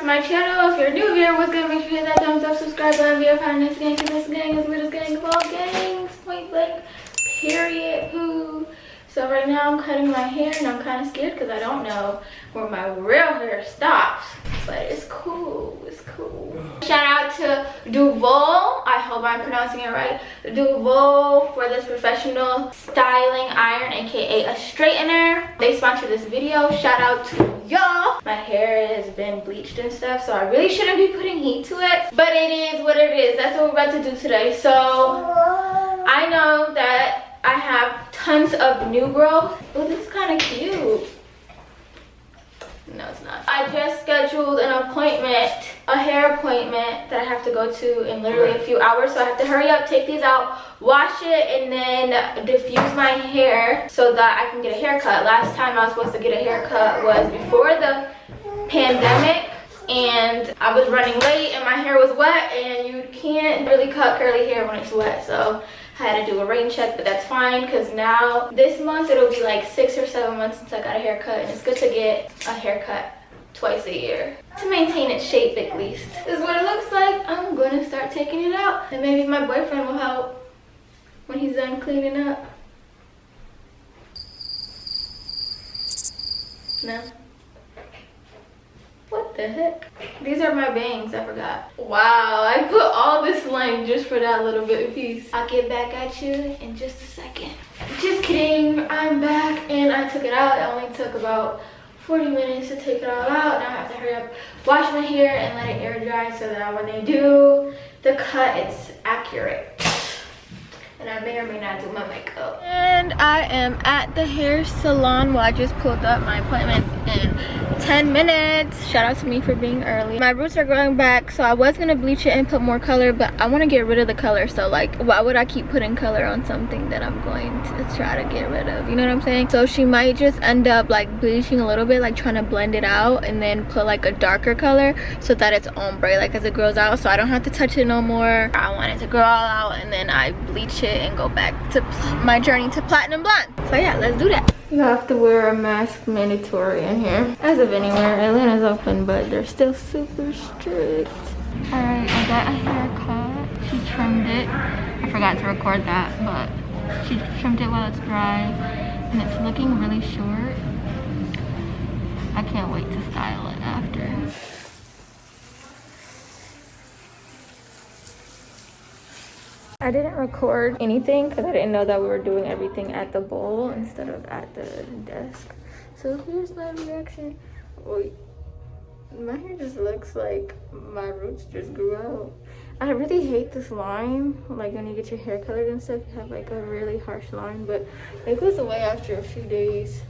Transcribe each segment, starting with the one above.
to my channel. If you're new here, what's good? Make sure you hit that thumbs up, subscribe button, be a part of this gang, because this gang is with this gang of all gangs. Point blank, period. Who? So right now I'm cutting my hair and I'm kind of scared because I don't know where my real hair stops. But it's cool, it's cool. Shout out to Duval, I hope I'm pronouncing it right. Duval for this professional styling iron, aka a straightener. They sponsored this video. Shout out to y'all. My hair has been bleached and stuff, so I really shouldn't be putting heat to it. But it is what it is. That's what we're about to do today. So I know that I have tons of new growth. Oh, this is kind of cute. No, it's not. I just scheduled an appointment, a hair appointment that I have to go to in literally a few hours. So I have to hurry up, take these out, wash it, and then diffuse my hair so that I can get a haircut. Last time I was supposed to get a haircut was before the pandemic. And I was running late and my hair was wet, and you can't really cut curly hair when it's wet. So I had to do a rain check, but that's fine because now this month it'll be like 6 or 7 months since I got a haircut, and it's good to get a haircut twice a year to maintain its shape at least. This is what it looks like. I'm gonna start taking it out, and maybe my boyfriend will help when he's done cleaning up. No. What the heck? These are my bangs, I forgot. Wow, I put all this length just for that little bit of piece. I'll get back at you in just a second. Just kidding, I'm back and I took it out. It only took about 40 minutes to take it all out. Now I have to hurry up, wash my hair and let it air dry so that when they do the cut, it's accurate. And I may or may not do my makeup. And I am at the hair salon. Well, I just pulled up my appointment in 10 minutes. Shout out to me for being early. My roots are growing back, so I was gonna bleach it and put more color, but I want to get rid of the color. So like, why would I keep putting color on something that I'm going to try to get rid of? You know what I'm saying? So she might just end up like bleaching a little bit, like trying to blend it out, and then put like a darker color so that it's ombre, like as it grows out, so I don't have to touch it no more. I want it to grow all out, and then I bleach it and go back to my journey to platinum blonde. So yeah, let's do that. You have to wear a mask mandatory in here. As of anywhere, Atlanta's open, but they're still super strict. All right, I got a haircut. She trimmed it. I forgot to record that, but she trimmed it while it's dry, and it's looking really short. I can't wait to style it after. I didn't record anything because I didn't know that we were doing everything at the bowl instead of at the desk. So here's my reaction. Wait, my hair just looks like my roots just grew out. I really hate this line. Like when you get your hair colored and stuff, you have like a really harsh line, but it goes away after a few days.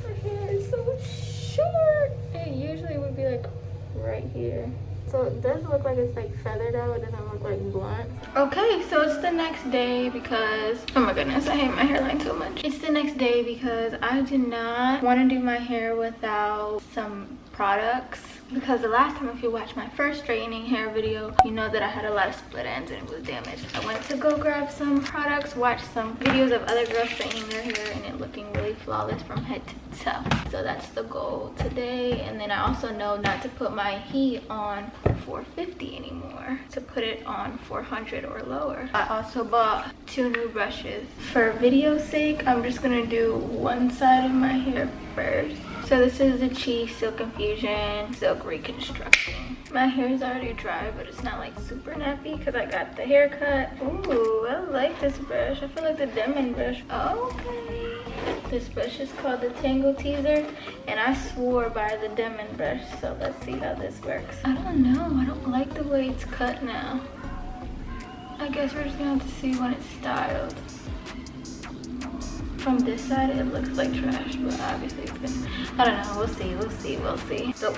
My hair is so short. It usually would be like right here. So it does look like it's like feathered out. It doesn't look like blunt. Okay, so it's the next day because, oh my goodness, I hate my hairline so much. It's the next day because I did not want to do my hair without some products. Because the last time, if you watched my first straightening hair video, you know that I had a lot of split ends and it was damaged. I went to go grab some products, watch some videos of other girls straightening their hair, and it looking really flawless from head to toe. So that's the goal today. And then I also know not to put my heat on 450 anymore, to put it on 400 or lower. I also bought 2 new brushes. For video's sake, I'm just gonna do one side of my hair first. So this is the Chi Silk Infusion Silk Reconstruction. My hair is already dry, but it's not like super nappy because I got the haircut. Ooh, I like this brush. I feel like the Demon brush. Okay. This brush is called the Tangle Teaser, and I swore by the Demon brush. So let's see how this works. I don't know. I don't like the way it's cut now. I guess we're just gonna have to see when it's styled. From this side, it looks like trash, but obviously it's gonna, I don't know, we'll see. So,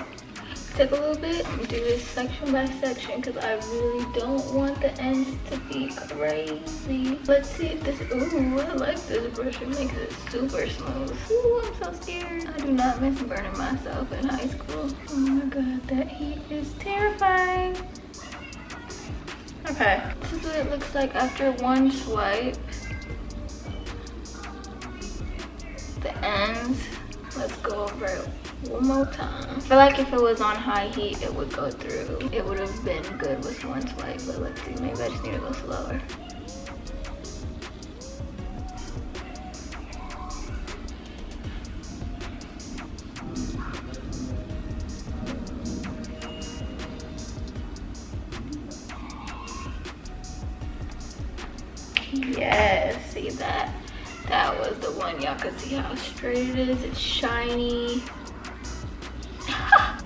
take a little bit and do this section by section because I really don't want the ends to be crazy. Let's see if this, ooh, I like this brush. It makes it super smooth. Ooh, I'm so scared. I do not miss burning myself in high school. Oh my God, that heat is terrifying. Okay, this is what it looks like after one swipe. The ends Let's go over it one more time. I feel like if it was on high heat, it would go through. It would have been good with one swipe, but let's see, maybe I just need to go slower. Yes, see that? That was the one. Y'all can see how straight it is. It's shiny.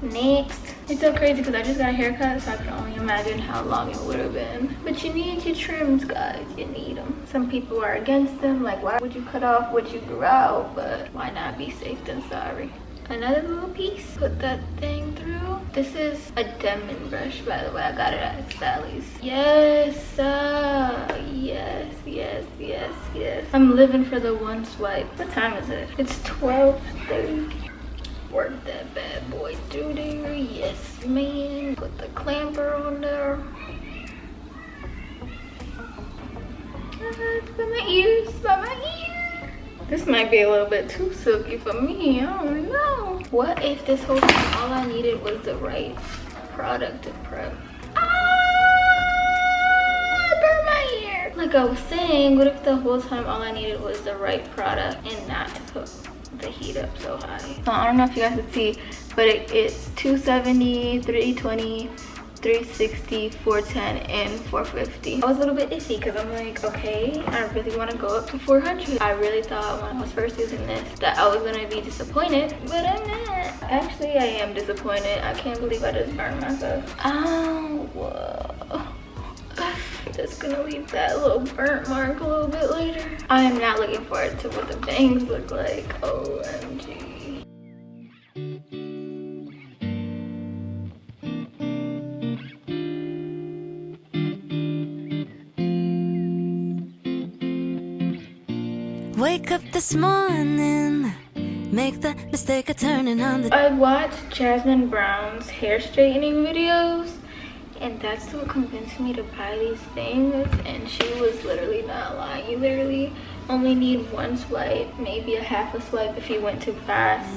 Next. It's so crazy because I just got a haircut, so I can only imagine how long it would have been. But you need your trims, guys. You need them. Some people are against them. Like, why would you cut off what you grew out? But why not be safe than sorry? Another little piece. Put that thing through. This is a diamond brush, by the way. I got it at Sally's. Yes, yes, yes, yes, yes. I'm living for the one swipe. What time is it? It's 12:30. Work that bad boy through there. Yes, man. Put the clamper on there. It's by my ears, by my ears. This might be a little bit too silky for me. I don't know. What if this whole time all I needed was the right product to prep? Burn my ear. Like I was saying, what if the whole time all I needed was the right product and not put the heat up so high? So I don't know if you guys can see, but it's 270, 320, 360, 410, and 450. I was a little bit iffy because I'm like, okay, I really want to go up to 400. I really thought when I was first using this that I was going to be disappointed, but I'm not. Actually, I am disappointed. I can't believe I just burned myself. Oh, whoa. Just gonna leave that little burnt mark a little bit later. I am not looking forward to what the bangs look like. OMG. Wake up this morning, make the mistake of turning on the... I watched Jasmine Brown's hair straightening videos, and that's what convinced me to buy these things, and she was literally not lying. You literally only need one swipe, maybe a half a swipe if you went too fast.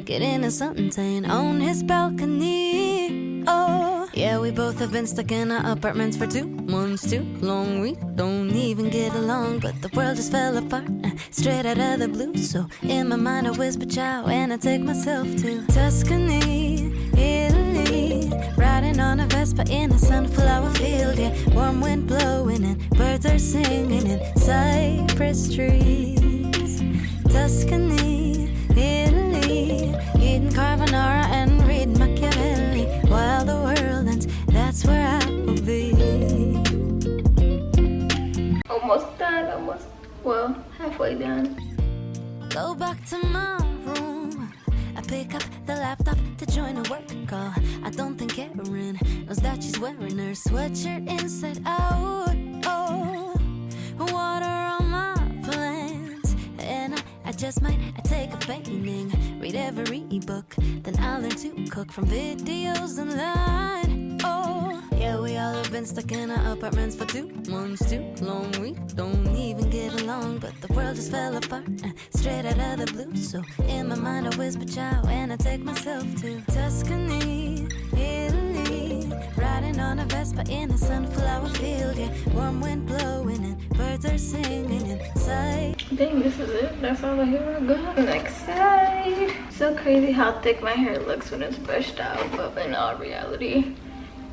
Get into something tan on his balcony. Oh, yeah, we both have been stuck in our apartments for 2 months too long. We don't even get along, but the world just fell apart straight out of the blue. So in my mind I whisper ciao, and I take myself to Tuscany, Italy, riding on a Vespa in a sunflower field. Yeah, warm wind blowing and birds are singing in cypress trees. Tuscany, Italy, eating carbonara and reading Machiavelli while the world ends. That's where I will be. Almost done, almost. Well, halfway done. Go back to my room. I pick up the laptop to join a work call. I don't think Erin knows that she's wearing her sweatshirt inside out. Oh, water on my plans, and I just might take a painting, read every book, then I'll learn to cook from videos online. Oh, yeah, we all have been stuck in our apartments for 2 months too long. We don't even get along, but the world just fell apart straight out of the blue. So in my mind I whisper ciao, and I take myself to Tuscany, Italy, riding on a Vespa in a sunflower field. Yeah, warm wind blowing and birds are singing inside. Dang, this is it. That's all the hair I got. Next side. So crazy how thick my hair looks when it's brushed out, but in all reality,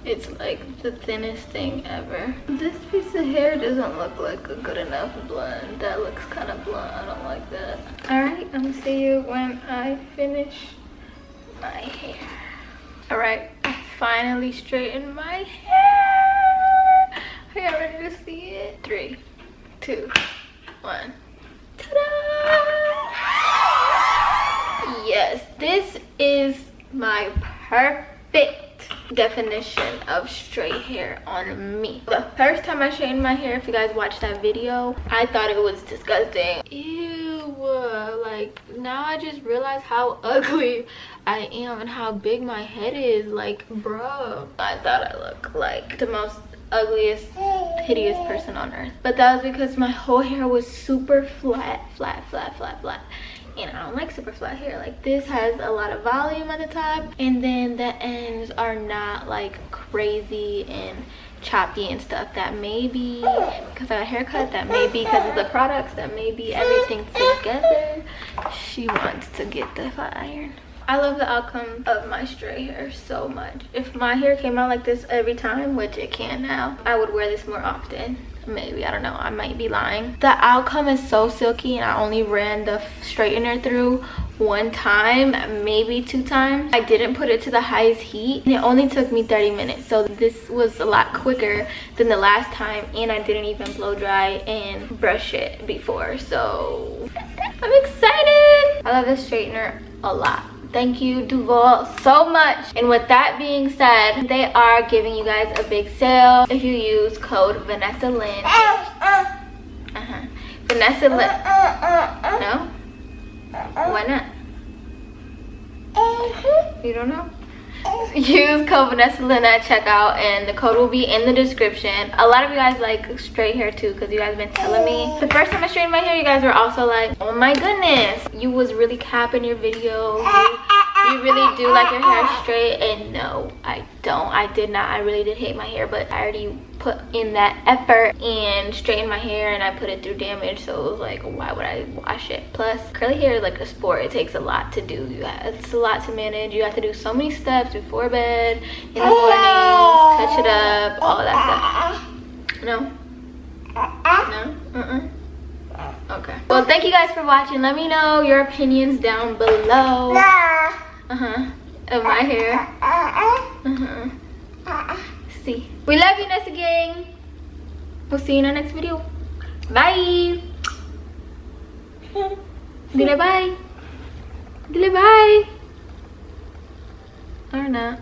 it's like the thinnest thing ever. This piece of hair doesn't look like a good enough blonde. That looks kind of blonde. I don't like that. All right, I'm gonna see you when I finish my hair. All right, I finally straightened my hair. Are y'all ready to see it? 3, 2, 1. Ta-da! Yes, this is my perfect definition of straight hair on me. The first time I straightened my hair, if you guys watched that video, I thought it was disgusting. Ew, like now I just realized how ugly I am and how big my head is. Like, bro, I thought I looked like the most ugliest, hideous person on earth, but that was because my whole hair was super flat. and I don't like super flat hair. Like this has a lot of volume at the top, and then the ends are not like crazy and choppy and stuff. That may be because I got a haircut, that may be because of the products, that may be everything together. She wants to get the flat iron. I love the outcome of my straight hair so much. If my hair came out like this every time, which it can now, I would wear this more often. Maybe, I don't know, I might be lying. The outcome is so silky, and I only ran the straightener through one time, maybe 2 times. I didn't put it to the highest heat, and it only took me 30 minutes. So this was a lot quicker than the last time, and I didn't even blow dry and brush it before. So I'm excited. I love this straightener a lot. Thank you, Duval, so much. And with that being said, they are giving you guys a big sale if you use code Vanessa Lynn. Vanessa Lynn. No? Why not? You don't know? Use code Vanessa Lynn at checkout, and the code will be in the description. A lot of you guys like straight hair too, because you guys been telling me. The first time I straightened my hair, you guys were also like, oh my goodness, you was really capping your video. You really do like your hair straight. And no, I don't. I did not. I really did hate my hair, but I already put in that effort and straightened my hair, and I put it through damage, so it was like, why would I wash it? Plus, curly hair is like a sport. It takes a lot to do. It's a lot to manage. You have to do so many steps before bed, in the morning, touch it up, all of that stuff. No? No? Okay. Well, thank you guys for watching. Let me know your opinions down below. Of my hair. See. We love you, Nessa gang. We'll see you in our next video. Bye. Dile bye. Dile bye. Or not.